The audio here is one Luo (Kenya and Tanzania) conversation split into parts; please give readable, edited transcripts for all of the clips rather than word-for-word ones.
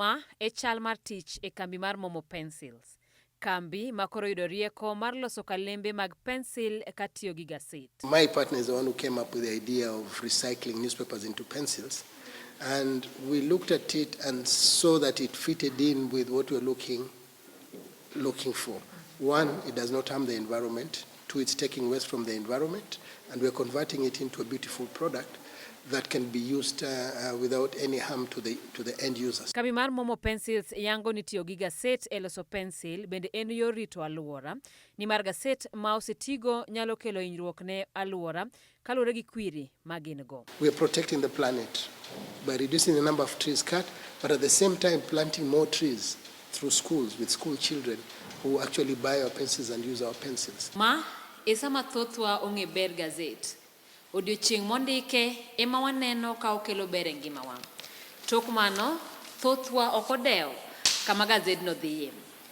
Ma e chal mar tich e kambi mar MOMO Pencils. Kambi makoro yudo rieko mar loso kalembe mag pencil ka tiyo gi gazzette. My partner is the one who came up with the idea of recycling newspapers into pencils. And we looked at it and saw that it fitted in with what we were looking for. One, it does not harm the environment. Two, it's taking waste from the environment. And we're converting it into a beautiful product that can be used without any harm to the end users. Kambi mar MOMO Pencils yango ni tiyo gi gazzette e loso pencil bende en yor rito aluora. Ni mar gazzette ma osetigo nyalo kelo hinyruok ne aluora kaluwore gi kwiri ma gin go. We are protecting the planet by reducing the number of trees cut, but at the same time planting more trees through schools with school children who actually buy our pencils and use our pencils. Ma esama thothwa ong'e ber gazzette. Odiochieng' mondike ema waneno ka okelo ber e ngimawa. Tok mano, thothwa ok odewo kama gazzette no dhiye.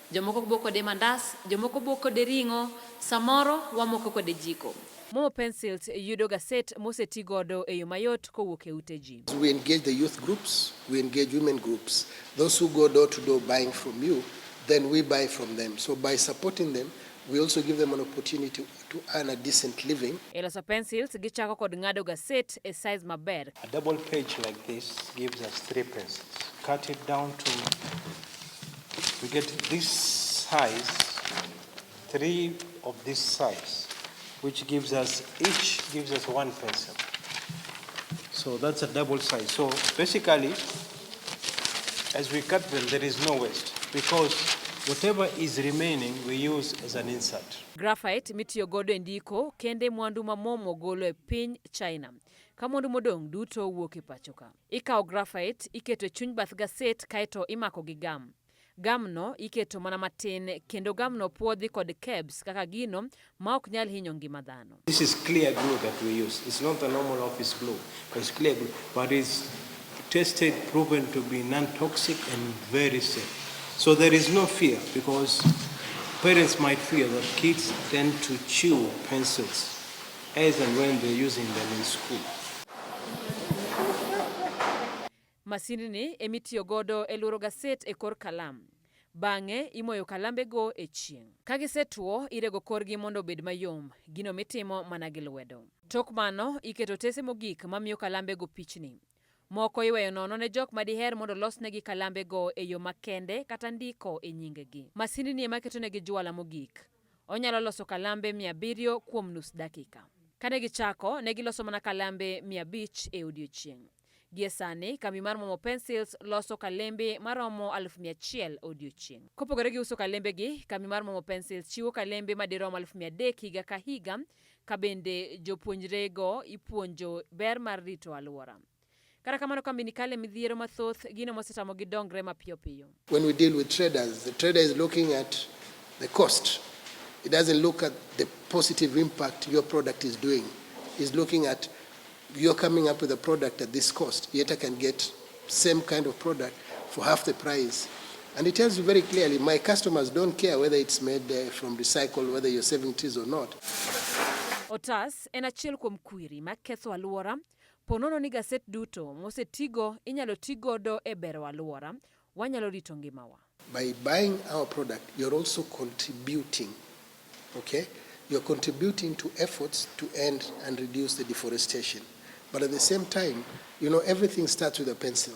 Jomoko bo kode mandas, jomoko bo kode ring'o, samoro wamoko kode jiko. MOMO Pencils yudo gazzette moseti godo e yo mayot kowuok e ute ji. We engage the youth groups, we engage women groups. Those who go door to door buying from you, then we buy from them. So by supporting them, we also give them an opportunity to earn a decent living. E loso pencils gichako kod ng'ado gazzette e size maber. A double page like this gives us 3 pencils. Cut it down to, we get this size, 3 of this size, which gives us, each gives us 1 pencil. So that's a double size. So basically, as we cut them, there is no waste because whatever is remaining, we use as an insert. Graphite mitiyo godo e ndiko kende mwandu ma MOMO golo e piny China. Ka mwandu modong' duto wuok e pachoka. Ikawo graphite, iketo e chuny bath gazzette kaeto imako gi gum. Gum no iketo mana matin kendo gum no puodhi kod kebs kaka gino ma ok nyal hinyo ngima dhano. This is clear glue that we use. It's not the normal office glue, but it's clear glue. But it's tested, proven to be non-toxic and very safe. So there is no fear because parents might fear that kids tend to chew pencils as and when they're using them in school. Masindni emitiyo godo e luro gazzette e kor kalam. Bang'e imoyo kalambe go e chieng'. Ka gisetuo, irego korgi mondo obed mayom. Gino mitimo mana gi lwedo. Tok mano, iketo tese mogik mamiyo kalambe go pichni. Moko iweyo nono ne jok madiher mondo losnegi kalambe go e yo makende kata ndiko e nyingegi. Masindni ema ketonegi jwala mogik. Onyalo loso kalambe 700 kuom nus dakika. Kane gichako, ne giloso mana kalambe 500 e odiochieng'. Gie sani, kambi mar MOMO Pencils loso kalembe maromo 100,000 odiochieng'. Kopogore gi uso kalembe gi, kambi mar MOMO Pencils chiwo kalembe madirom 300,000 higa ka higa, ka bende jopuonjre go ipuonjo ber mar rito aluora. Kata kamano kambi ni kale midhiero mathoth gino mosetamo gi dongre mapiyo piyo. When we deal with traders, the trader is looking at the cost. It doesn't look at the positive impact your product is doing. He's looking at you're coming up with a product at this cost, yet I can get same kind of product for half the price. And it tells you very clearly, my customers don't care whether it's made from recycle, whether you're saving trees or not. Otas en achiel kuom kwiri maketho aluora. Ponono ni gazzette duto mosetigo inyalo tigodo e bero aluora. Wanyalo rito ngimawa. By buying our product, you're also contributing, okay? You're contributing to efforts to end and reduce the deforestation. But at the same time, you know, everything starts with a pencil.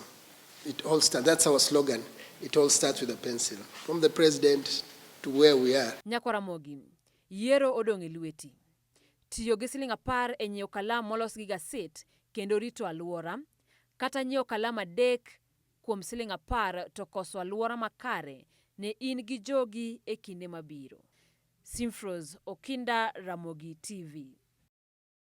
It all starts, that's our slogan. It all starts with a pencil. From the president to where we are. Nyako Ramogi, yiero odong' e lweti. Tiyo gi siling' 10 e nyiewo kalam molos gi gazzette kendo rito aluora, kata nyiewo kalam 3 kuom siling' 10 to koso aluora makare ne in gi jogi e kinde mabiro. Simfros Okinda, Ramogi TV.